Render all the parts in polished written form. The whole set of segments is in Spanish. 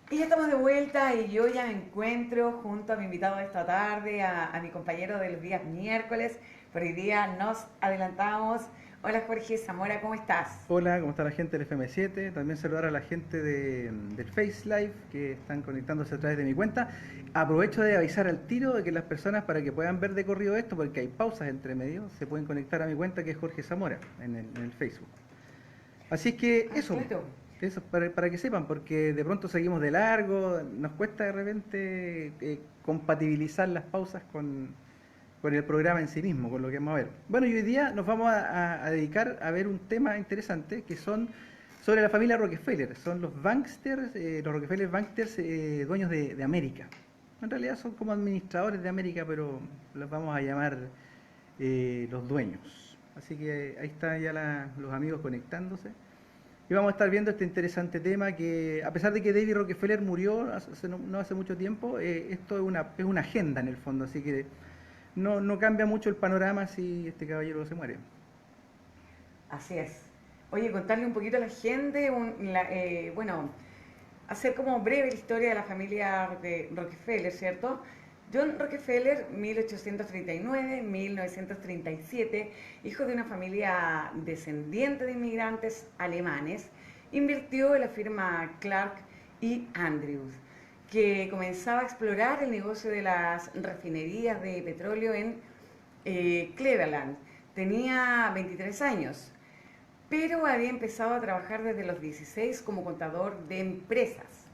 Y ya estamos de vuelta y yo ya me encuentro junto a mi invitado de esta tarde, a mi compañero de los días miércoles. Por hoy día nos adelantamos. Hola Jorge Zamora, ¿cómo estás? Hola, ¿cómo está la gente del FM7? También saludar a la gente del Face Live que están conectándose a través de mi cuenta. Aprovecho de avisar al tiro de que las personas, para que puedan ver de corrido esto, porque hay pausas entre medio, se pueden conectar a mi cuenta, que es Jorge Zamora en el Facebook. Así es que Ah, eso, claro. eso para que sepan, porque de pronto seguimos de largo, nos cuesta de repente compatibilizar las pausas con el programa en sí mismo, con lo que vamos a ver. Bueno, y hoy día nos vamos a dedicar a ver un tema interesante que son sobre la familia Rockefeller. Son los banksters, los Rockefeller banksters, dueños de América. En realidad son como administradores de América, pero los vamos a llamar los dueños. Así que ahí están ya los amigos conectándose. Y vamos a estar viendo este interesante tema que, a pesar de que David Rockefeller murió no hace mucho tiempo, esto es una agenda en el fondo, así que no cambia mucho el panorama si este caballero se muere. Así es. Oye, contarle un poquito a la gente, bueno, hacer como breve la historia de la familia Rockefeller, ¿cierto? John Rockefeller, 1839-1937, hijo de una familia descendiente de inmigrantes alemanes, invirtió en la firma Clark y Andrews, que comenzaba a explorar el negocio de las refinerías de petróleo en Cleveland. Tenía 23 años, pero había empezado a trabajar desde los 16 como contador de empresas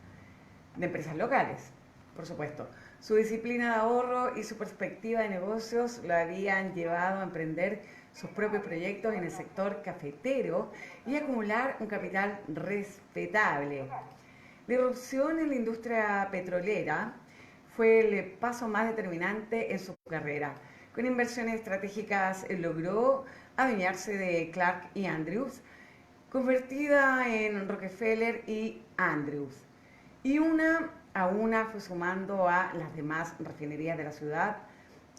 locales, por supuesto. Su disciplina de ahorro y su perspectiva de negocios lo habían llevado a emprender sus propios proyectos en el sector cafetero y acumular un capital respetable. La irrupción en la industria petrolera fue el paso más determinante en su carrera. Con inversiones estratégicas logró adueñarse de Clark y Andrews, convertida en Rockefeller y Andrews. Y una a una fue sumando a las demás refinerías de la ciudad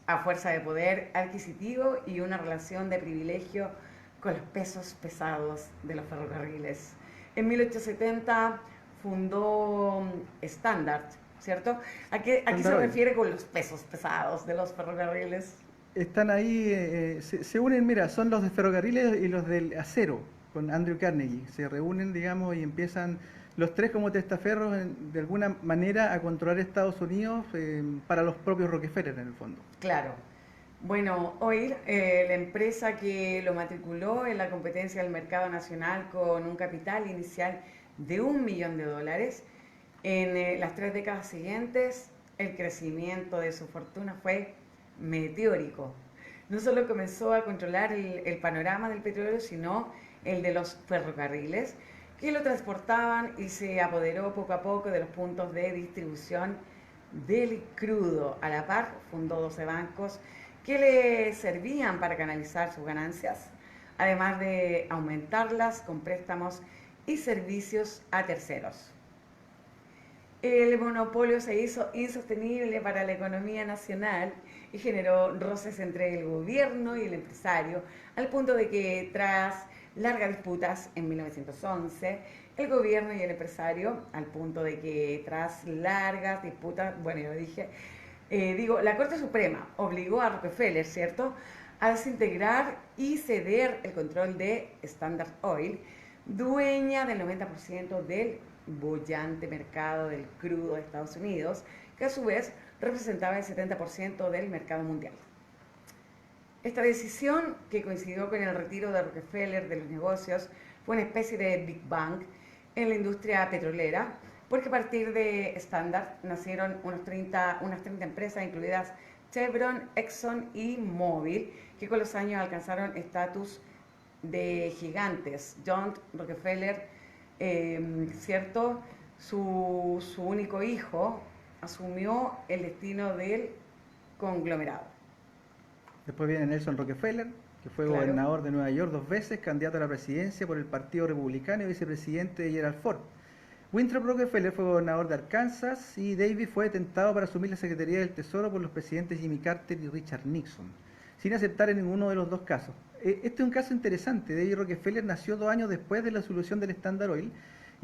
a fuerza de poder adquisitivo y una relación de privilegio con los pesos pesados de los ferrocarriles. En 1870 fundó Standard, ¿cierto? ¿A qué Standard se Oil. refiere con los pesos pesados de los ferrocarriles? Están ahí, se unen, mira, son los de ferrocarriles y los del acero, con Andrew Carnegie. Se reúnen, digamos, y empiezan los tres como testaferros de alguna manera a controlar Estados Unidos para los propios Rockefeller en el fondo. Claro. Bueno, hoy la empresa que lo matriculó en la competencia del mercado nacional con un capital inicial de $1 millón, en las 3 décadas siguientes el crecimiento de su fortuna fue meteórico. No solo comenzó a controlar el panorama del petróleo, sino el de los ferrocarriles, que lo transportaban y se apoderó poco a poco de los puntos de distribución del crudo. A la par, fundó 12 bancos que le servían para canalizar sus ganancias, además de aumentarlas con préstamos y servicios a terceros. El monopolio se hizo insostenible para la economía nacional y generó roces entre el gobierno y el empresario, al punto de que tras largas disputas en 1911, el gobierno y el empresario, al punto de que tras largas disputas, bueno, yo dije, la Corte Suprema obligó a Rockefeller, ¿cierto?, a desintegrar y ceder el control de Standard Oil, dueña del 90% del bollante mercado del crudo de Estados Unidos, que a su vez representaba el 70% del mercado mundial. Esta decisión, que coincidió con el retiro de Rockefeller de los negocios, fue una especie de Big Bang en la industria petrolera, porque a partir de Standard nacieron unas 30 empresas, incluidas Chevron, Exxon y Mobil, que con los años alcanzaron estatus de gigantes. John Rockefeller, ¿cierto? Su único hijo asumió el destino del conglomerado. Después viene Nelson Rockefeller, que fue Claro. gobernador de Nueva York 2 veces, candidato a la presidencia por el Partido Republicano y vicepresidente de Gerald Ford. Winthrop Rockefeller fue gobernador de Arkansas y Davis fue tentado para asumir la Secretaría del Tesoro por los presidentes Jimmy Carter y Richard Nixon, sin aceptar en ninguno de los dos casos. Este es un caso interesante. David Rockefeller nació 2 años después de la solución del Standard Oil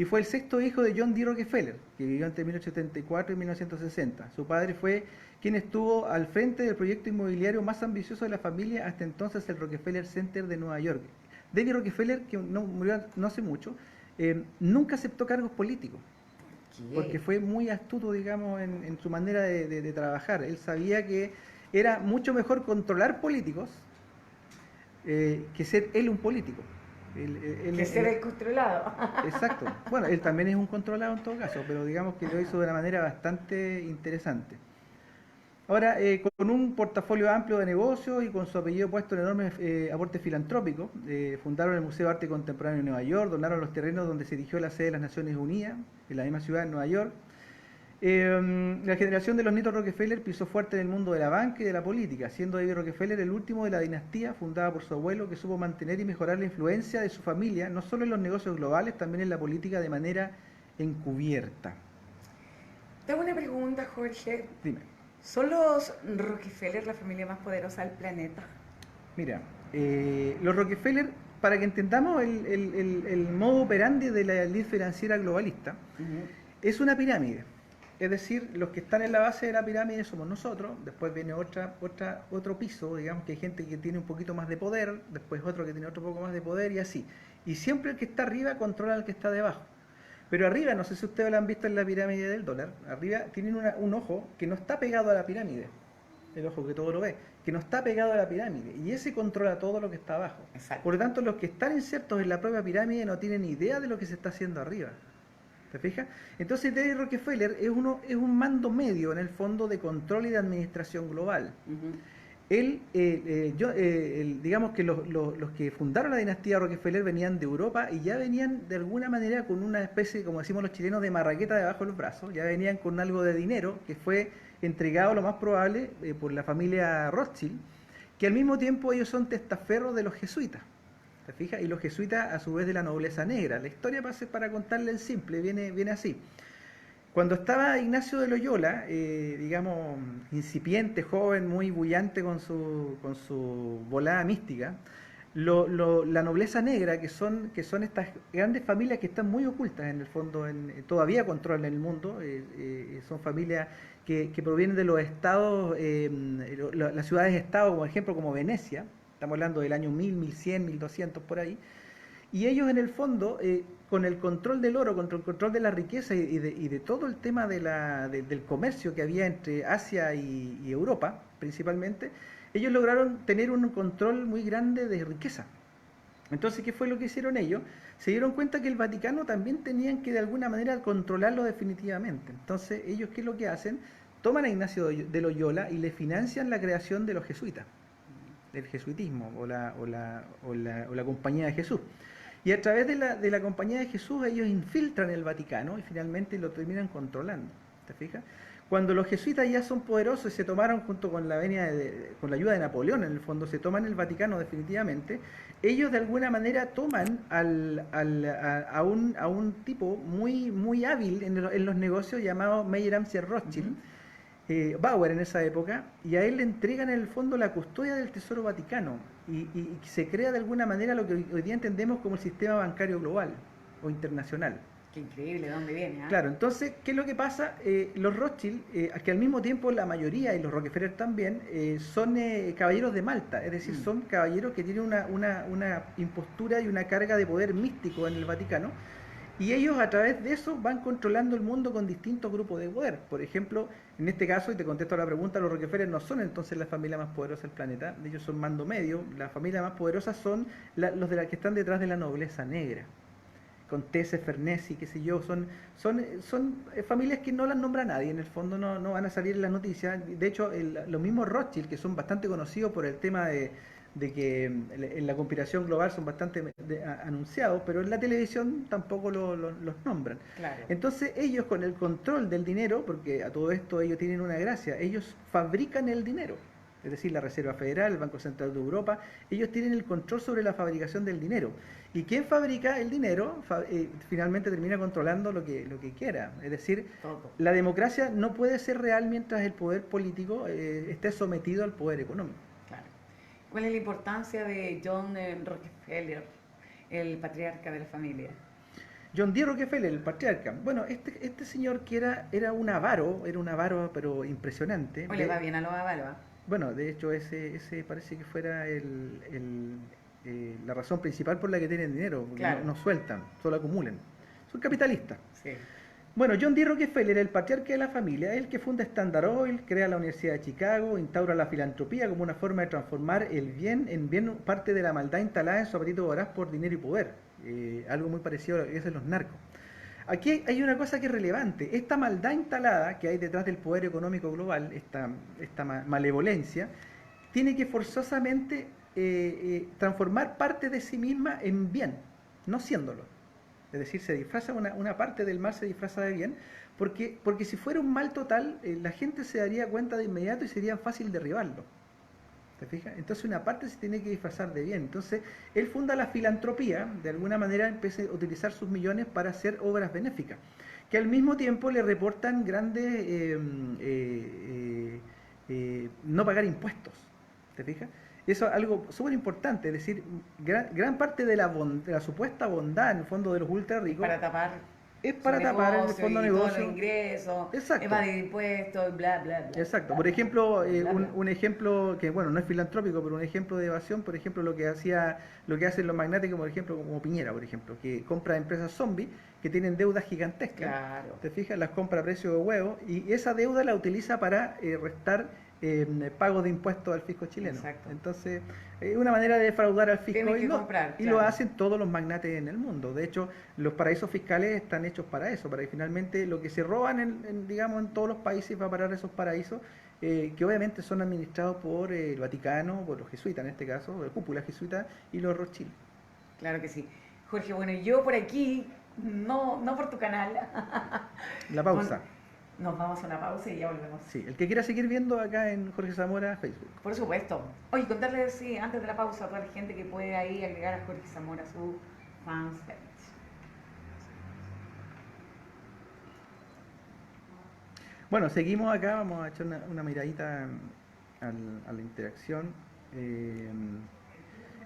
y fue el sexto hijo de John D. Rockefeller, que vivió entre 1874 y 1960. Su padre fue quien estuvo al frente del proyecto inmobiliario más ambicioso de la familia, hasta entonces el Rockefeller Center de Nueva York. David Rockefeller, que murió no hace mucho, nunca aceptó cargos políticos, porque fue muy astuto, digamos, en su manera de trabajar. Él sabía que era mucho mejor controlar políticos que ser él un político. Que ser el controlado. Exacto. Bueno, él también es un controlado en todo caso, pero digamos que lo hizo de una manera bastante interesante. Ahora, con un portafolio amplio de negocios y con su apellido puesto en enormes aportes filantrópicos, fundaron el Museo de Arte Contemporáneo de Nueva York, donaron los terrenos donde se erigió la sede de las Naciones Unidas, en la misma ciudad de Nueva York. La generación de los nietos Rockefeller pisó fuerte en el mundo de la banca y de la política, siendo David Rockefeller el último de la dinastía fundada por su abuelo, que supo mantener y mejorar la influencia de su familia, no solo en los negocios globales, también en la política de manera encubierta. Tengo una pregunta, Jorge. Dime. ¿Son los Rockefeller la familia más poderosa del planeta? Mira, los Rockefeller, para que entendamos el modo operandi de la elite financiera globalista, es una pirámide. Es decir, los que están en la base de la pirámide somos nosotros, después viene otro piso, digamos que hay gente que tiene un poquito más de poder, después otro que tiene otro poco más de poder y así. Y siempre el que está arriba controla al que está debajo. Pero arriba, no sé si ustedes lo han visto en la pirámide del dólar, arriba tienen un ojo que no está pegado a la pirámide, el ojo que todo lo ve, que no está pegado a la pirámide, y ese controla todo lo que está abajo. Exacto. Por lo tanto, los que están insertos en la propia pirámide no tienen idea de lo que se está haciendo arriba. ¿Te fijas? Entonces David Rockefeller es un mando medio en el fondo de control y de administración global. Él, digamos que los que fundaron la dinastía Rockefeller venían de Europa y ya venían de alguna manera con una especie, como decimos los chilenos, de marraqueta debajo de los brazos, ya venían con algo de dinero que fue entregado lo más probable por la familia Rothschild, que al mismo tiempo ellos son testaferros de los jesuitas. ¿Te fijas? Y los jesuitas a su vez de la nobleza negra. La historia, para contarle en simple, viene así. Cuando estaba Ignacio de Loyola, digamos, incipiente, joven, muy bullante con su volada mística, la nobleza negra, que son estas grandes familias que están muy ocultas en el fondo, todavía controlan el mundo, son familias que provienen de los estados, las ciudades-estado, por ejemplo, como Venecia. Estamos hablando del año 1000, 1100, 1200 por ahí. Y ellos en el fondo, con el control del oro, con el control de la riqueza y de todo el tema del comercio que había entre Asia y Europa, principalmente, ellos lograron tener un control muy grande de riqueza. Entonces, ¿qué fue lo que hicieron ellos? Se dieron cuenta que el Vaticano también tenían que de alguna manera controlarlo definitivamente. Entonces, ellos, ¿qué es lo que hacen? Toman a Ignacio de Loyola y le financian la creación de los jesuitas, del jesuitismo o la Compañía de Jesús. Y a través de la Compañía de Jesús ellos infiltran el Vaticano y finalmente lo terminan controlando. ¿Te fijas? Cuando los jesuitas ya son poderosos y se tomaron junto con la con la ayuda de Napoleón, en el fondo se toman el Vaticano definitivamente, ellos de alguna manera toman a un tipo muy hábil en los negocios llamado Mayer Amschel Rothschild, Bauer en esa época, y a él le entregan en el fondo la custodia del Tesoro Vaticano y se crea de alguna manera lo que hoy día entendemos como el sistema bancario global o internacional. Qué increíble, ¿de dónde viene? Claro, entonces, ¿qué es lo que pasa? Los Rothschild, que al mismo tiempo la mayoría, y los Rockefeller también, son caballeros de Malta, es decir, son caballeros que tienen una impostura y una carga de poder místico en el Vaticano, y ellos a través de eso van controlando el mundo con distintos grupos de poder. Por ejemplo, en este caso, y te contesto a la pregunta, los Rockefeller no son entonces la familia más poderosa del planeta, ellos son mando medio, la familia más poderosa son los de las que están detrás de la nobleza negra. Contese, Fernesi, qué sé yo, son familias que no las nombra nadie, en el fondo no van a salir en las noticias. De hecho, los mismos Rothschild, que son bastante conocidos por el tema de que en la conspiración global son bastante anunciados, pero en la televisión tampoco los nombran. Claro. Entonces ellos con el control del dinero, porque a todo esto ellos tienen una gracia, ellos fabrican el dinero. Es decir, la Reserva Federal, el Banco Central de Europa, ellos tienen el control sobre la fabricación del dinero. Y quien fabrica el dinero finalmente termina controlando lo que quiera. Es decir, todo. La democracia no puede ser real mientras el poder político esté sometido al poder económico. Claro. ¿Cuál es la importancia de John Rockefeller, el patriarca de la familia? John D. Rockefeller, el patriarca. Bueno, este señor que era un avaro, pero impresionante. O le va bien a los avalos, ¿ah? Bueno, de hecho ese parece que fuera la razón principal por la que tienen dinero, porque Claro. no sueltan, solo acumulan. Son capitalistas. Sí. Bueno, John D. Rockefeller, el patriarca de la familia, es el que funda Standard Oil, crea la Universidad de Chicago, instaura la filantropía como una forma de transformar el bien en bien, parte de la maldad instalada en su apetito voraz por dinero y poder. Algo muy parecido a lo que hacen los narcos. Aquí hay una cosa que es relevante. Esta maldad instalada que hay detrás del poder económico global, esta malevolencia, tiene que forzosamente transformar parte de sí misma en bien, no siéndolo. Es decir, se disfraza una parte del mal, se disfraza de bien, porque si fuera un mal total, la gente se daría cuenta de inmediato y sería fácil derribarlo. ¿Te fijas? Entonces una parte se tiene que disfrazar de bien. Entonces él funda la filantropía, de alguna manera empieza a utilizar sus millones para hacer obras benéficas, que al mismo tiempo le reportan grandes no pagar impuestos. ¿Te fijas? Eso es algo súper importante, es decir, gran parte de la supuesta bondad en el fondo de los ultra ricos Para tapar es para tapar el fondo y negocio. todos los ingresos, Exacto. evadir impuestos, bla, bla, bla. Exacto. Por ejemplo, Bla, bla. un ejemplo que, bueno, no es filantrópico, pero un ejemplo de evasión, por ejemplo, lo que hacen los magnates, como por ejemplo, como Piñera, por ejemplo, que compra empresas zombies que tienen deudas gigantescas. Claro. ¿Te fijas? Las compra a precio de huevo y esa deuda la utiliza para restar pagos de impuestos al fisco chileno. Exacto. Entonces, es una manera de defraudar al fisco Tienen y, que comprar, y lo claro. hacen todos los magnates en el mundo. De hecho, los paraísos fiscales están hechos para eso, para que finalmente lo que se roban digamos, en todos los países va a parar a esos paraísos, que obviamente son administrados por el Vaticano, por los jesuitas en este caso, la cúpula jesuita y los Rothschild. Claro que sí. Jorge, bueno, yo por aquí, no por tu canal. La pausa. Nos vamos a una pausa y ya volvemos. Sí, el que quiera seguir viendo acá en Jorge Zamora Facebook. Por supuesto. Oye, contarles, sí, antes de la pausa a toda la gente que puede ahí agregar a Jorge Zamora su fanpage. Bueno, seguimos acá, vamos a echar una miradita a la interacción.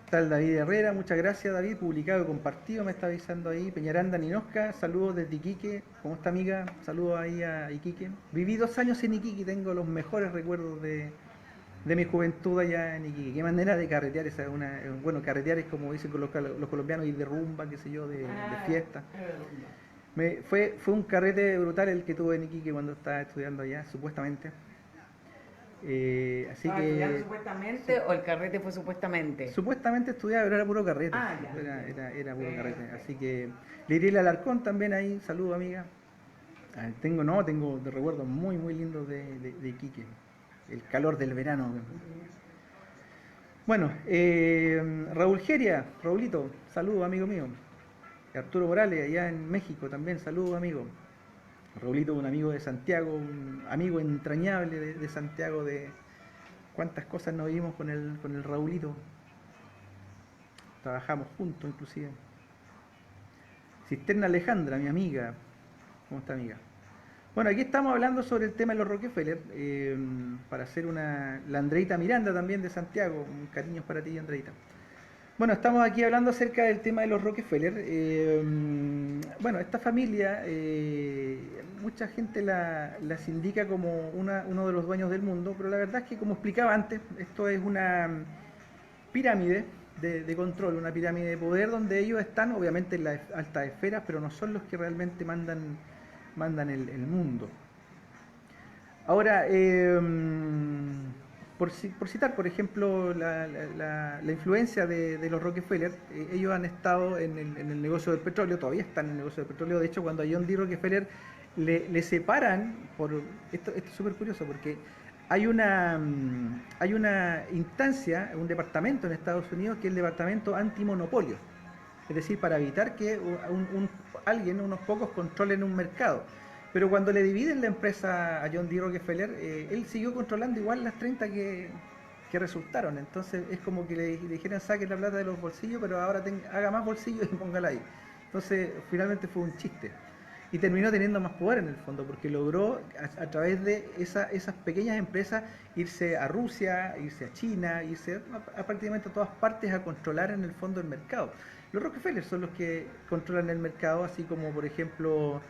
Está el David Herrera, muchas gracias David, publicado y compartido, me está avisando ahí. Peñaranda Ninosca, saludos desde Iquique, ¿cómo está amiga? Saludos ahí a Iquique. Viví 2 años en Iquique y tengo los mejores recuerdos de mi juventud allá en Iquique. Qué manera de carretear, bueno, carretear es como dicen los colombianos, y de rumba, qué sé yo, de fiesta. Fue un carrete brutal el que tuve en Iquique cuando estaba estudiando allá, supuestamente. Así que ¿Supuestamente o el carrete fue supuestamente? Supuestamente estudiaba, pero era puro carrete. Ah, ya. Era puro carrete. Así que Liriel Alarcón también ahí, saludo amiga. Tengo de recuerdos muy muy lindos de Iquique. El calor del verano. Bueno, Raúl Geria, Raulito, saludo amigo mío. Arturo Morales, allá en México también, saludo amigo. Raulito, un amigo de Santiago, un amigo entrañable de Santiago, de cuántas cosas nos vimos con el Raulito. Trabajamos juntos inclusive. Cisterna Alejandra, mi amiga. ¿Cómo está amiga? Bueno, aquí estamos hablando sobre el tema de los Rockefeller, para hacer la Andreita Miranda también de Santiago, cariños para ti Andreita. Bueno, estamos aquí hablando acerca del tema de los Rockefeller. Bueno, esta familia, mucha gente las indica como uno de los dueños del mundo, pero la verdad es que, como explicaba antes, esto es una pirámide de control, una pirámide de poder donde ellos están, obviamente, en las altas esferas, pero no son los que realmente mandan el mundo. Ahora, por citar, por ejemplo, la influencia de los Rockefeller, ellos han estado en el negocio del petróleo, todavía están en el negocio del petróleo. De hecho, cuando a John D. Rockefeller le separan, esto es súper curioso, porque hay una instancia, un departamento en Estados Unidos, que es el departamento antimonopolio, es decir, para evitar que unos pocos controlen un mercado. Pero cuando le dividen la empresa a John D. Rockefeller, él siguió controlando igual las 30 que resultaron. Entonces es como que le dijeran: saquen la plata de los bolsillos, pero ahora haga más bolsillos y póngala ahí. Entonces finalmente fue un chiste. y terminó teniendo más poder en el fondo, porque logró a través de esas pequeñas empresas irse a Rusia, irse a China, irse a prácticamente a todas partes a controlar en el fondo el mercado. Los Rockefeller son los que controlan el mercado, así como por ejemplo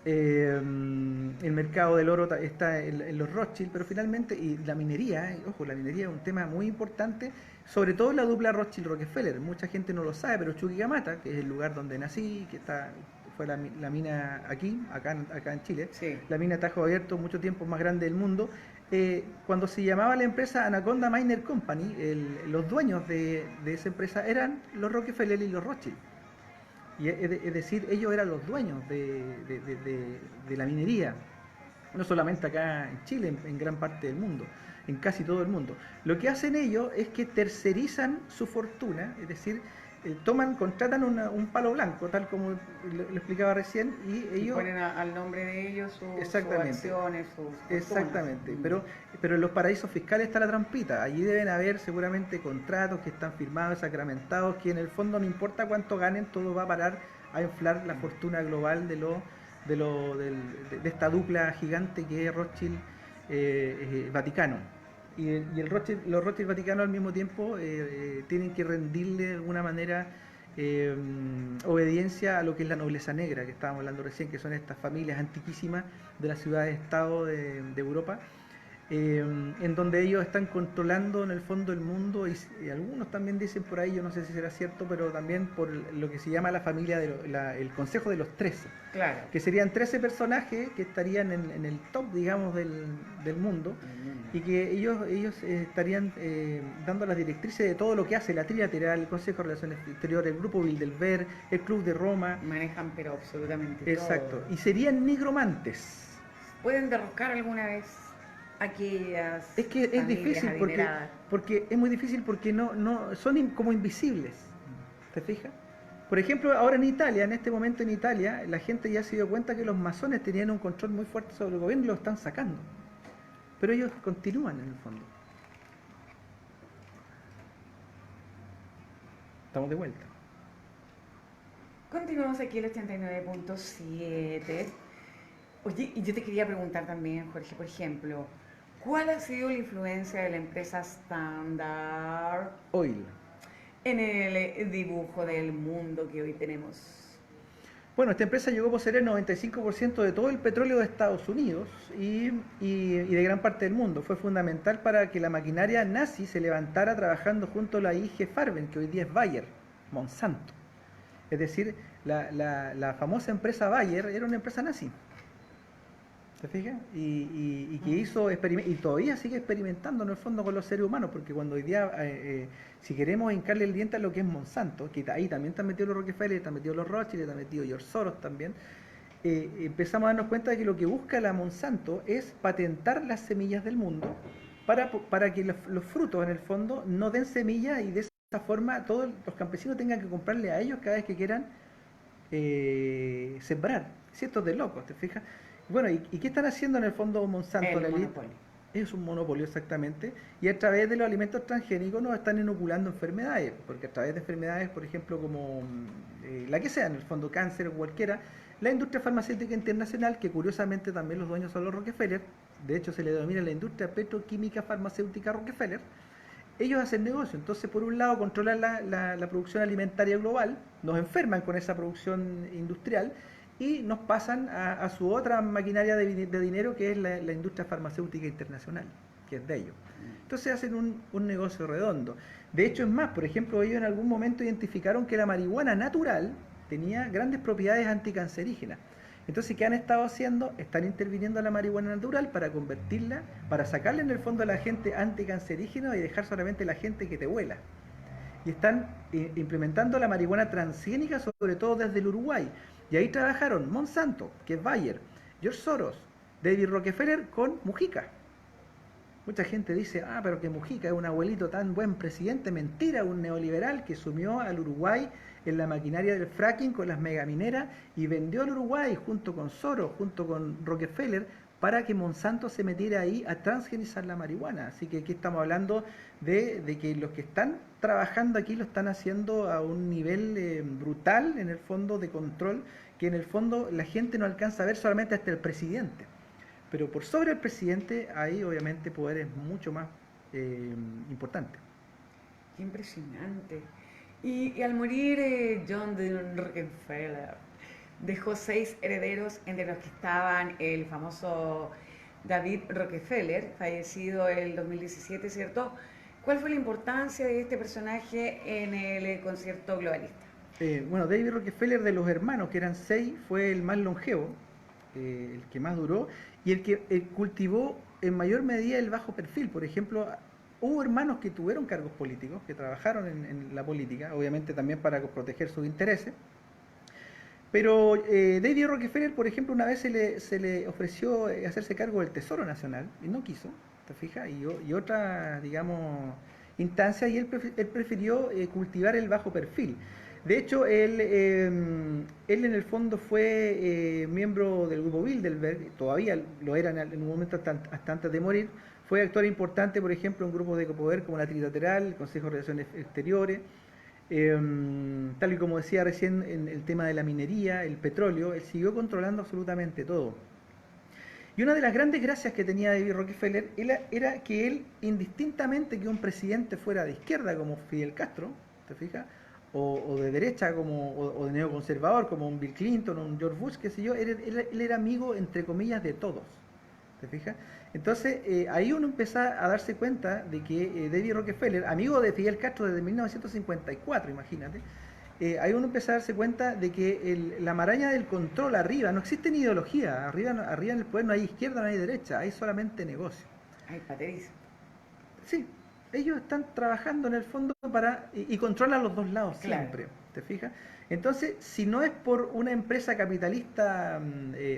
el mercado del oro está en los Rothschild, pero finalmente, y la minería, ojo, la minería es un tema muy importante, sobre todo la dupla Rothschild-Rockefeller. Mucha gente no lo sabe, pero Chuquicamata, que es el lugar donde nací, que fue la mina acá en Chile, Sí. la mina Tajo Abierto, mucho tiempo más grande del mundo. Cuando se llamaba la empresa Anaconda Miner Company, los dueños de esa empresa eran los Rockefeller y los Rothschild. Y es decir, ellos eran los dueños de la minería, no solamente acá en Chile, en gran parte del mundo, en casi todo el mundo. Lo que hacen ellos es que tercerizan su fortuna, es decir, contratan un palo blanco, tal como lo explicaba recién, y ellos ponen al nombre de ellos sus exactamente, acciones, sus fortunas. exactamente. Pero en los paraísos fiscales está la trampita. Allí deben haber seguramente contratos que están firmados, sacramentados, que en el fondo no importa cuánto ganen, todo va a parar a inflar la fortuna global de esta dupla gigante que es Rothschild Vaticano. Y los Rothschild Vaticano al mismo tiempo tienen que rendirle de alguna manera obediencia a lo que es la nobleza negra, que estábamos hablando recién, que son estas familias antiquísimas de las ciudades-estado de Europa, en donde ellos están controlando en el fondo el mundo y algunos también dicen por ahí, yo no sé si será cierto, pero también por lo que se llama la familia, el Consejo de los 13, claro, que serían 13 personajes que estarían en el top, digamos, del mundo, y que ellos estarían dando las directrices de todo lo que hace la Trilateral, el Consejo de Relaciones Exteriores, el Grupo Bilderberg, el Club de Roma. Manejan pero absolutamente Exacto, todo. y serían nigromantes. ¿Pueden derrocar alguna vez aquellas Es que es difícil adineradas? porque es muy difícil porque son como invisibles. ¿Te fijas? Por ejemplo, ahora en Italia, en este momento en Italia, la gente ya se dio cuenta que los masones tenían un control muy fuerte sobre el gobierno y lo están sacando. Pero ellos continúan en el fondo. Estamos de vuelta. Continuamos aquí el 89.7. Oye, y yo te quería preguntar también, Jorge, por ejemplo, ¿cuál ha sido la influencia de la empresa Standard Oil. en el dibujo del mundo que hoy tenemos? Bueno, esta empresa llegó a poseer el 95% de todo el petróleo de Estados Unidos y de gran parte del mundo. Fue fundamental para que la maquinaria nazi se levantara trabajando junto a la IG Farben, que hoy día es Bayer, Monsanto. Es decir, la famosa empresa Bayer era una empresa nazi. ¿Te fijas? Y que hizo y todavía sigue experimentando en el fondo con los seres humanos, porque cuando hoy día, si queremos hincarle el diente a lo que es Monsanto, que ahí también están metidos los Rockefeller, están metidos los Rothschild, están metidos George Soros también, empezamos a darnos cuenta de que lo que busca la Monsanto es patentar las semillas del mundo para que los frutos en el fondo no den semillas y de esa forma todos los campesinos tengan que comprarle a ellos cada vez que quieran sembrar. Ciertos de locos, ¿te fijas? Bueno, ¿y qué están haciendo en el fondo Monsanto? El monopolio. Es un monopolio exactamente, y a través de los alimentos transgénicos nos están inoculando enfermedades, porque a través de enfermedades, por ejemplo, como la que sea, en el fondo cáncer o cualquiera, la industria farmacéutica internacional, que curiosamente también los dueños son los Rockefeller, de hecho se le denomina la industria petroquímica farmacéutica Rockefeller, ellos hacen negocio. Entonces, por un lado, controlan la producción alimentaria global, nos enferman con esa producción industrial, y nos pasan a su otra maquinaria de dinero, que es la industria farmacéutica internacional, que es de ellos. Entonces hacen un negocio redondo. De hecho, es más, por ejemplo, ellos en algún momento identificaron que la marihuana natural tenía grandes propiedades anticancerígenas. Entonces, ¿qué han estado haciendo? Están interviniendo a la marihuana natural para convertirla, para sacarle en el fondo a la gente anticancerígena y dejar solamente la gente que te huela. Y están implementando la marihuana transgénica, sobre todo desde el Uruguay. Y ahí trabajaron Monsanto, que es Bayer, George Soros, David Rockefeller con Mujica. Mucha gente dice, pero que Mujica es un abuelito tan buen presidente. Mentira, un neoliberal que sumió al Uruguay en la maquinaria del fracking con las megamineras y vendió al Uruguay junto con Soros, junto con Rockefeller, para que Monsanto se metiera ahí a transgenizar la marihuana. Así que aquí estamos hablando de que los que están trabajando aquí lo están haciendo a un nivel brutal, en el fondo, de control, que en el fondo la gente no alcanza a ver solamente hasta el presidente. Pero por sobre el presidente hay obviamente poderes mucho más importantes. Qué impresionante. Y al morir John D. Rockefeller, dejó 6 herederos, entre los que estaban el famoso David Rockefeller, fallecido el 2017, ¿cierto? ¿Cuál fue la importancia de este personaje en el concierto globalista? Bueno, David Rockefeller, de los hermanos, que eran 6, fue el más longevo, el que más duró, y el que cultivó en mayor medida el bajo perfil. Por ejemplo, hubo hermanos que tuvieron cargos políticos, que trabajaron en la política, obviamente también para proteger sus intereses. Pero David Rockefeller, por ejemplo, una vez se le ofreció hacerse cargo del Tesoro Nacional y no quiso, ¿te fijas? Y otra, digamos, instancia, y él prefirió cultivar el bajo perfil. De hecho, él en el fondo fue miembro del grupo Bilderberg, todavía lo era en un momento hasta antes de morir. Fue actor importante, por ejemplo, en grupos de poder como la Trilateral, el Consejo de Relaciones Exteriores. Tal y como decía recién, en el tema de la minería, el petróleo, él siguió controlando absolutamente todo. Y una de las grandes gracias que tenía David Rockefeller era que él, indistintamente que un presidente fuera de izquierda como Fidel Castro, ¿te fijas? O de derecha o de neoconservador como un Bill Clinton o un George Bush, qué sé yo, él era amigo, entre comillas, de todos. ¿Te fijas? Entonces, ahí uno empieza a darse cuenta de que David Rockefeller, amigo de Fidel Castro desde 1954, imagínate, ahí uno empieza a darse cuenta de que la maraña del control arriba, no existe ni ideología, arriba en el poder no hay izquierda, no hay derecha, hay solamente negocio. Ay, paterísimo. Sí, ellos están trabajando en el fondo y controlan los dos lados siempre, claro. ¿Te fijas? Entonces, si no es por una empresa capitalista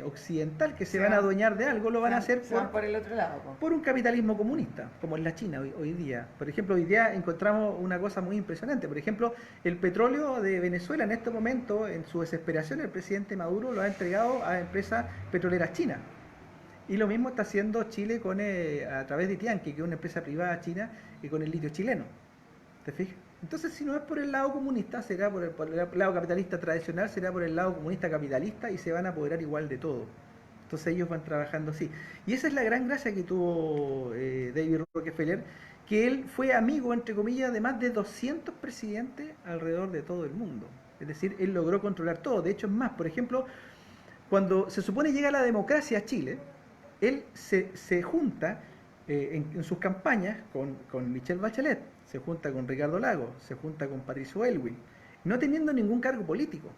occidental que se van a adueñar de algo, lo van a hacer por el otro lado. Por un capitalismo comunista, como en la China hoy día. Por ejemplo, hoy día encontramos una cosa muy impresionante. Por ejemplo, el petróleo de Venezuela en este momento, en su desesperación, el presidente Maduro lo ha entregado a empresas petroleras chinas. Y lo mismo está haciendo Chile a través de Tianqi, que es una empresa privada china, y con el litio chileno. ¿Te fijas? Entonces, si no es por el lado comunista, será por el lado capitalista tradicional, será por el lado comunista capitalista, y se van a apoderar igual de todo. Entonces ellos van trabajando así. Y esa es la gran gracia que tuvo David Rockefeller, que él fue amigo, entre comillas, de más de 200 presidentes alrededor de todo el mundo. Es decir, él logró controlar todo. De hecho, es más, por ejemplo, cuando se supone llega la democracia a Chile, él se junta en sus campañas con Michelle Bachelet, se junta con Ricardo Lagos, se junta con Patricio Aylwin, no teniendo ningún cargo político.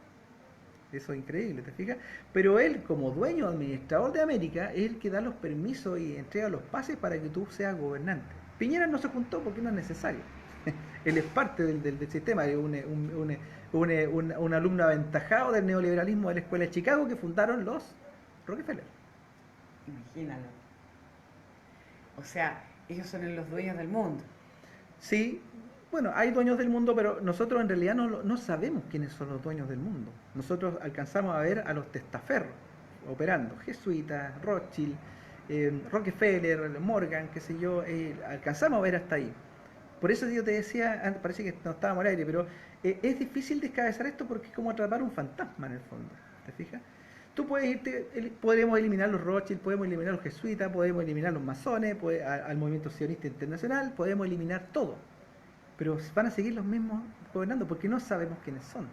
Eso es increíble, ¿te fijas? Pero él, como dueño administrador de América, es el que da los permisos y entrega los pases para que tú seas gobernante. Piñera no se juntó porque no es necesario. Él es parte del sistema, es un alumno aventajado del neoliberalismo de la Escuela de Chicago que fundaron los Rockefeller. Imagínalo. O sea, ellos son los dueños del mundo. Sí, bueno, hay dueños del mundo, pero nosotros en realidad no sabemos quiénes son los dueños del mundo. Nosotros alcanzamos a ver a los testaferros operando, jesuitas, Rothschild, Rockefeller, Morgan, qué sé yo, alcanzamos a ver hasta ahí. Por eso yo te decía, parece que no estábamos al aire, pero es difícil descabezar esto porque es como atrapar un fantasma en el fondo, ¿te fijas? Tú puedes irte, podemos eliminar los Rothschild, podemos eliminar los jesuitas, podemos eliminar los masones, al movimiento sionista internacional, podemos eliminar todo. Pero van a seguir los mismos gobernando porque no sabemos quiénes son.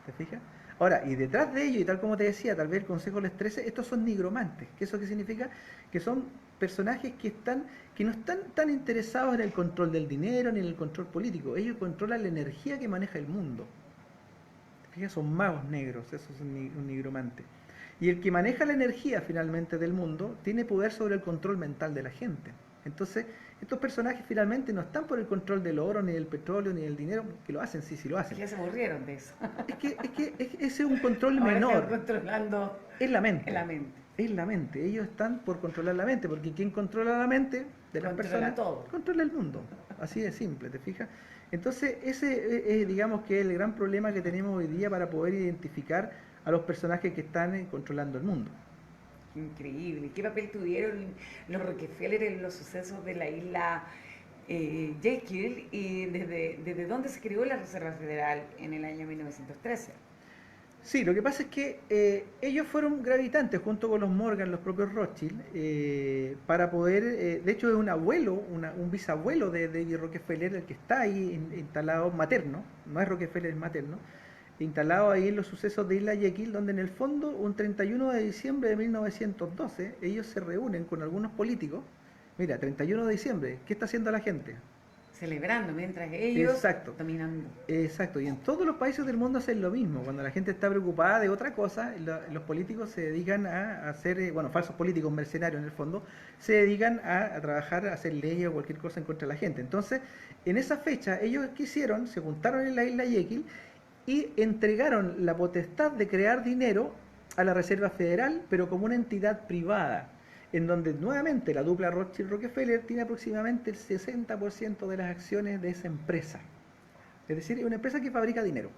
¿Te fijas? Ahora, y detrás de ello, y tal como te decía, tal vez el Consejo les 13, estos son nigromantes. ¿Eso qué significa? Que son personajes que no están tan interesados en el control del dinero ni en el control político. Ellos controlan la energía que maneja el mundo. ¿Te fijas? Son magos negros, eso es un nigromante. Y el que maneja la energía finalmente del mundo tiene poder sobre el control mental de la gente. Entonces, estos personajes finalmente no están por el control del oro, ni del petróleo, ni del dinero, que lo hacen, sí lo hacen. Ya se aburrieron de eso. Ese es un control menor. Están controlando es la mente. Es la mente. Ellos están por controlar la mente, porque quien controla la mente de las personas todo. Controla el mundo. Así de simple, ¿te fijas? Entonces, ese es, digamos, que es el gran problema que tenemos hoy día para poder identificar a los personajes que están controlando el mundo. Increíble. ¿Qué papel tuvieron los Rockefeller en los sucesos de la isla Jekyll y desde dónde se creó la Reserva Federal en el año 1913? Sí, lo que pasa es que ellos fueron gravitantes junto con los Morgan, los propios Rothschild, para poder, de hecho es un abuelo, un bisabuelo de David Rockefeller, el que está ahí instalado materno, no es Rockefeller, es materno, instalado ahí en los sucesos de Isla Jekyll, donde en el fondo, un 31 de diciembre de 1912, ellos se reúnen con algunos políticos. Mira, 31 de diciembre, ¿qué está haciendo la gente? Celebrando mientras ellos Exacto, dominando. exacto. Y en todos los países del mundo hacen lo mismo. Cuando la gente está preocupada de otra cosa, los políticos se dedican a hacer, bueno, falsos políticos, mercenarios en el fondo, se dedican a trabajar, a hacer leyes o cualquier cosa en contra de la gente. Entonces, en esa fecha, ellos quisieron, se juntaron en la isla Jekyll y entregaron la potestad de crear dinero a la Reserva Federal, pero como una entidad privada, en donde nuevamente la dupla Rothschild-Rockefeller tiene aproximadamente el 60% de las acciones de esa empresa. Es decir, es una empresa que fabrica dinero,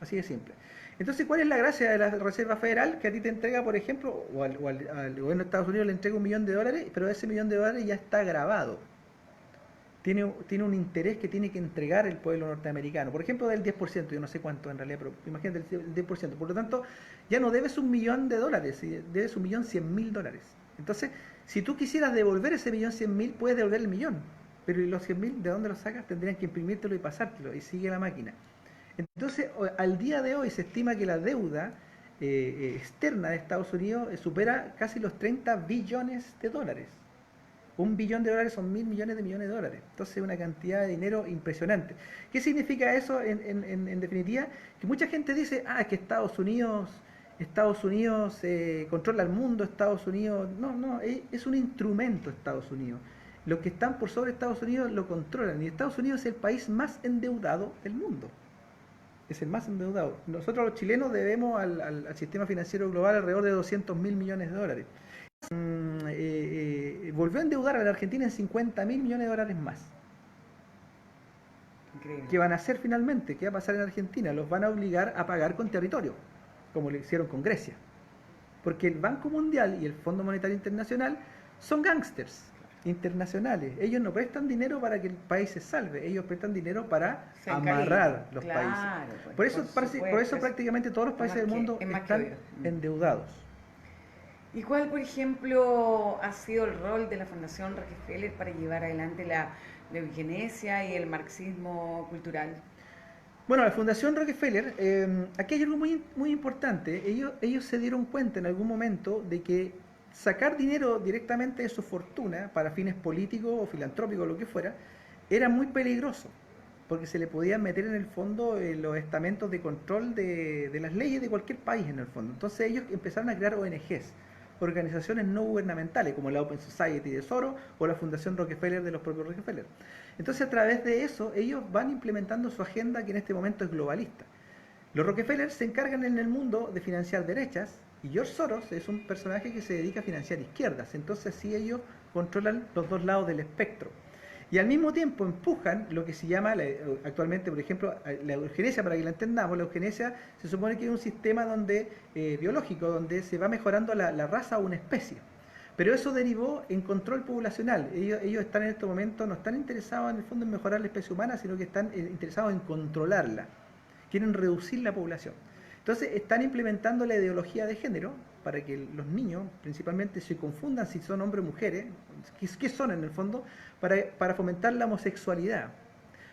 así de simple. Entonces, ¿cuál es la gracia de la Reserva Federal? Que a ti te entrega, por ejemplo, al gobierno de Estados Unidos le entrega $1.000.000, pero ese $1.000.000 ya está grabado. Tiene un interés que tiene que entregar el pueblo norteamericano. Por ejemplo, del 10%, yo no sé cuánto en realidad, pero imagínate el 10%. Por lo tanto, ya no debes $1.000.000, debes $1.100.000. Entonces, si tú quisieras devolver ese $1.100.000, puedes devolver el millón. Pero ¿y los 100.000 de dónde los sacas? Tendrían que imprimírtelo y pasártelo, y sigue la máquina. Entonces, al día de hoy se estima que la deuda externa de Estados Unidos supera casi los $30 billones. $1 billón son 1.000 millones de millones de dólares. Entonces, una cantidad de dinero impresionante. ¿Qué significa eso en definitiva? Que mucha gente dice, que Estados Unidos controla el mundo, Estados Unidos... No, es un instrumento Estados Unidos. Los que están por sobre Estados Unidos lo controlan. Y Estados Unidos es el país más endeudado del mundo. Es el más endeudado. Nosotros los chilenos debemos al sistema financiero global alrededor de $200.000 millones. Volvió a endeudar a la Argentina en $50.000 millones más. Increíble. ¿Qué van a hacer finalmente? ¿Qué va a pasar en Argentina? Los van a obligar a pagar con territorio, como lo hicieron con Grecia. Porque el Banco Mundial y el Fondo Monetario Internacional son gángsters internacionales. Ellos no prestan dinero para que el país se salve, ellos prestan dinero para amarrar los países. Por eso prácticamente todos los países del mundo están endeudados. ¿Y cuál, por ejemplo, ha sido el rol de la Fundación Rockefeller para llevar adelante la eugenesia y el marxismo cultural? Bueno, la Fundación Rockefeller, aquí hay algo muy importante. Ellos se dieron cuenta en algún momento de que sacar dinero directamente de su fortuna para fines políticos o filantrópicos o lo que fuera, era muy peligroso, porque se le podían meter en el fondo los estamentos de control de las leyes de cualquier país en el fondo. Entonces ellos empezaron a crear ONGs, organizaciones no gubernamentales, como la Open Society de Soros o la Fundación Rockefeller de los propios Rockefeller. Entonces, a través de eso, ellos van implementando su agenda, que en este momento es globalista. Los Rockefeller se encargan en el mundo de financiar derechas, y George Soros es un personaje que se dedica a financiar izquierdas. Entonces, sí, ellos controlan los dos lados del espectro. Y al mismo tiempo empujan lo que se llama actualmente, por ejemplo, la eugenesia. Para que la entendamos, la eugenesia se supone que es un sistema biológico donde se va mejorando la raza o una especie. Pero eso derivó en control poblacional. Ellos están en este momento, no están interesados en el fondo en mejorar la especie humana, sino que están interesados en controlarla. Quieren reducir la población. Entonces están implementando la ideología de género para que los niños principalmente se confundan si son hombres o mujeres, qué son en el fondo, para fomentar la homosexualidad.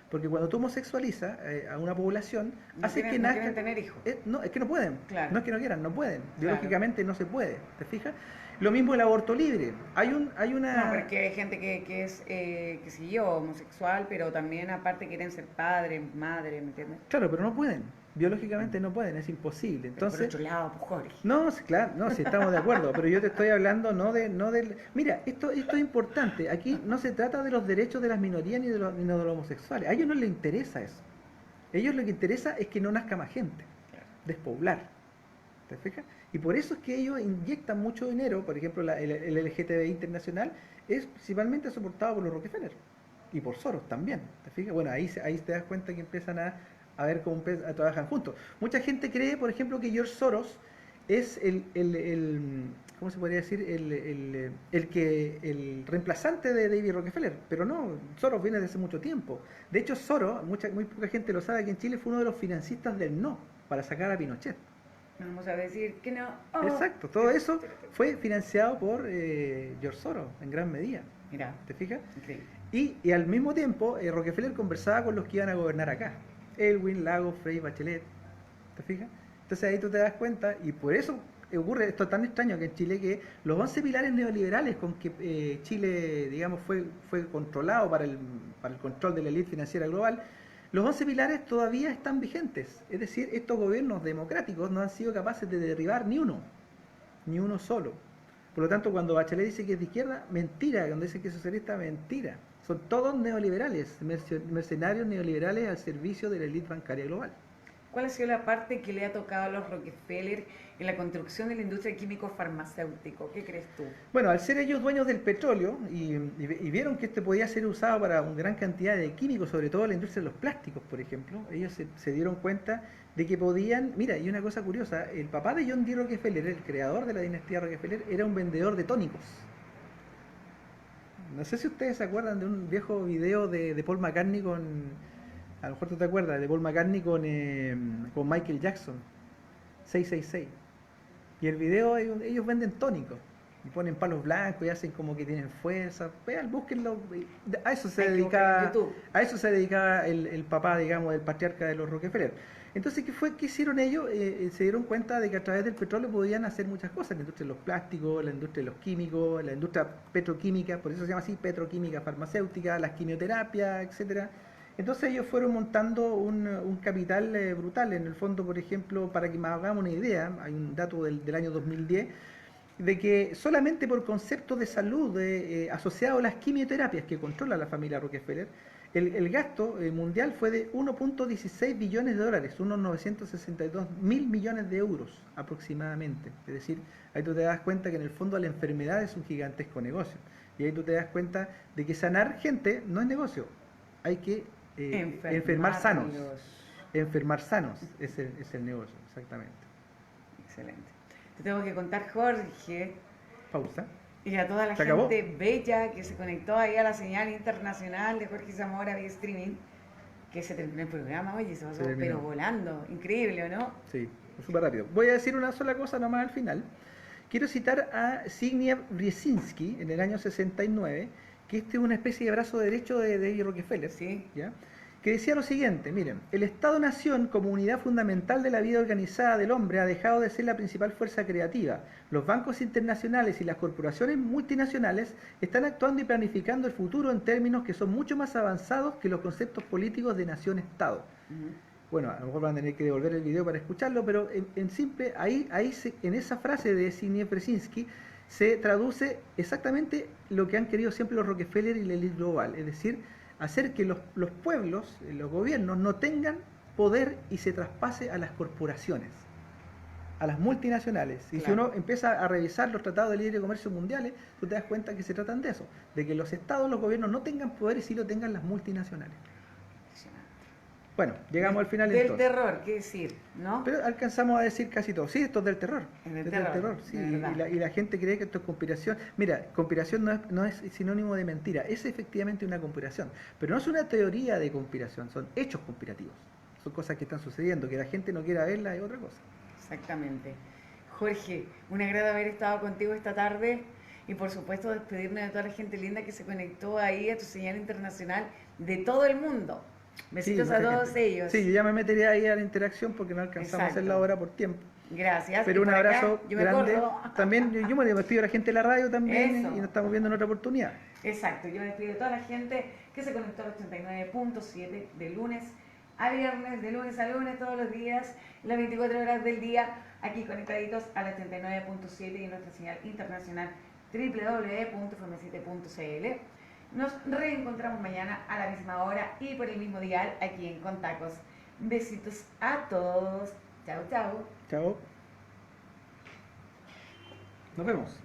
Porque cuando tú homosexualizas a una población, hace que nazcan... No quieren tener hijos. No, es que no pueden. Claro. No es que no quieran, no pueden. Claro. Biológicamente no se puede. ¿Te fijas? Lo mismo el aborto libre. Hay una... No, porque hay gente que es, qué sé yo, homosexual, pero también aparte quieren ser padre, madre, ¿me entiendes? Claro, pero no pueden. Biológicamente no pueden, es imposible. Entonces, pero por otro lado, pues, Jorge. No, claro, no, sí estamos de acuerdo, pero yo te estoy hablando no del... Mira, esto es importante. Aquí no se trata de los derechos de las minorías ni de los homosexuales. A ellos no les interesa eso. A ellos lo que interesa es que no nazca más gente, despoblar. ¿Te fijas? Y por eso es que ellos inyectan mucho dinero. Por ejemplo, el LGTBI internacional es principalmente soportado por los Rockefeller y por Soros también. ¿Te fijas? Bueno, ahí te das cuenta que empiezan a ver cómo trabajan juntos. Mucha gente cree, por ejemplo, que George Soros es ¿cómo se podría decir? El reemplazante de David Rockefeller, pero no, Soros viene desde hace mucho tiempo. De hecho, Soros, muy poca gente lo sabe, que en Chile fue uno de los financistas del no para sacar a Pinochet. Vamos a decir que no. Oh. Exacto, todo eso fue financiado por George Soros en gran medida. Mira, ¿Te fijas? increíble. Y al mismo tiempo, Rockefeller conversaba con los que iban a gobernar acá. Elwin, Lagos, Frei, Bachelet. ¿Te fijas? Entonces ahí tú te das cuenta, y por eso ocurre esto tan extraño que en Chile, que los 11 pilares neoliberales con que Chile, digamos, fue controlado para el control de la élite financiera global, los 11 pilares todavía están vigentes. Es decir, estos gobiernos democráticos no han sido capaces de derribar ni uno solo. Por lo tanto, cuando Bachelet dice que es de izquierda, mentira. Cuando dice que es socialista, mentira. Son todos neoliberales, mercenarios neoliberales al servicio de la élite bancaria global. ¿Cuál ha sido la parte que le ha tocado a los Rockefeller en la construcción de la industria químico-farmacéutico? ¿Qué crees tú? Bueno, al ser ellos dueños del petróleo y vieron que este podía ser usado para una gran cantidad de químicos, sobre todo en la industria de los plásticos, por ejemplo, ellos se dieron cuenta de que podían... Mira, y una cosa curiosa, el papá de John D. Rockefeller, el creador de la dinastía Rockefeller, era un vendedor de tónicos. No sé si ustedes se acuerdan de un viejo video de Paul McCartney con... A lo mejor tú te acuerdas de Paul McCartney con Michael Jackson, 666. Y el video, ellos venden tónicos. Y ponen palos blancos y hacen como que tienen fuerza. Vean, búsquenlo. A eso se dedicaba el papá, digamos, del patriarca de los Rockefeller. Entonces, ¿qué hicieron ellos? Se dieron cuenta de que a través del petróleo podían hacer muchas cosas. La industria de los plásticos, la industria de los químicos, la industria petroquímica, por eso se llama así, petroquímica farmacéutica, las quimioterapias, etcétera. Entonces ellos fueron montando un capital brutal. En el fondo, por ejemplo, para que me hagamos una idea, hay un dato del año 2010, de que solamente por conceptos de salud asociado a las quimioterapias que controla la familia Rockefeller, el gasto mundial fue de 1.16 billones de dólares, unos 962 mil millones de euros aproximadamente. Es decir, ahí tú te das cuenta que en el fondo la enfermedad es un gigantesco negocio. Y ahí tú te das cuenta de que sanar gente no es negocio, hay que enfermar sanos. Enfermar sanos es el negocio, exactamente. Excelente. Te tengo que contar, Jorge, Pausa. y a toda la gente bella que se conectó ahí a la señal internacional de Jorge Zamora vía streaming, que se terminó el programa, oye, se pasó pero volando, increíble, ¿o no? Sí, súper rápido. Voy a decir una sola cosa nomás al final. Quiero citar a Zbigniew Brzezinski en el año 69, que este es una especie de brazo derecho de David Rockefeller, ¿sí? ¿Ya? Que decía lo siguiente, miren, el Estado-Nación como unidad fundamental de la vida organizada del hombre ha dejado de ser la principal fuerza creativa. Los bancos internacionales y las corporaciones multinacionales están actuando y planificando el futuro en términos que son mucho más avanzados que los conceptos políticos de nación-estado. Bueno, a lo mejor van a tener que devolver el video para escucharlo, pero en simple, en esa frase de Zbigniew Brzezinski se traduce exactamente lo que han querido siempre los Rockefeller y la élite global, es decir, hacer que los pueblos, los gobiernos, no tengan poder y se traspase a las corporaciones, a las multinacionales. Y si uno empieza a revisar los tratados de libre comercio mundiales, tú te das cuenta que se tratan de eso, de que los estados, los gobiernos no tengan poder y sí lo tengan las multinacionales. Bueno, llegamos al final del entonces. Terror, qué decir, ¿no? Pero alcanzamos a decir casi todo. Sí, esto es del terror. Del terror, sí. Y la gente cree que esto es conspiración. Mira, conspiración no es sinónimo de mentira, es efectivamente una conspiración. Pero no es una teoría de conspiración, son hechos conspirativos. Son cosas que están sucediendo, que la gente no quiera verlas es otra cosa. Exactamente. Jorge, un agrado haber estado contigo esta tarde y por supuesto despedirme de toda la gente linda que se conectó ahí a tu señal internacional de todo el mundo. Besitos a todos ellos. Sí, yo ya me metería ahí a la interacción porque no alcanzamos a hacer la hora por tiempo. Gracias. Pero un abrazo grande. También yo me despido a la gente de la radio también. Eso. Y nos estamos viendo en otra oportunidad. Exacto, yo despido a toda la gente que se conectó al 89.7 de lunes a viernes, de lunes a lunes, todos los días, las 24 horas del día, aquí conectaditos al 89.7 y en nuestra señal internacional www.fm7.cl. Nos reencontramos mañana a la misma hora y por el mismo dial aquí en Contacos. Besitos a todos. Chao, chao. Chao. Nos vemos.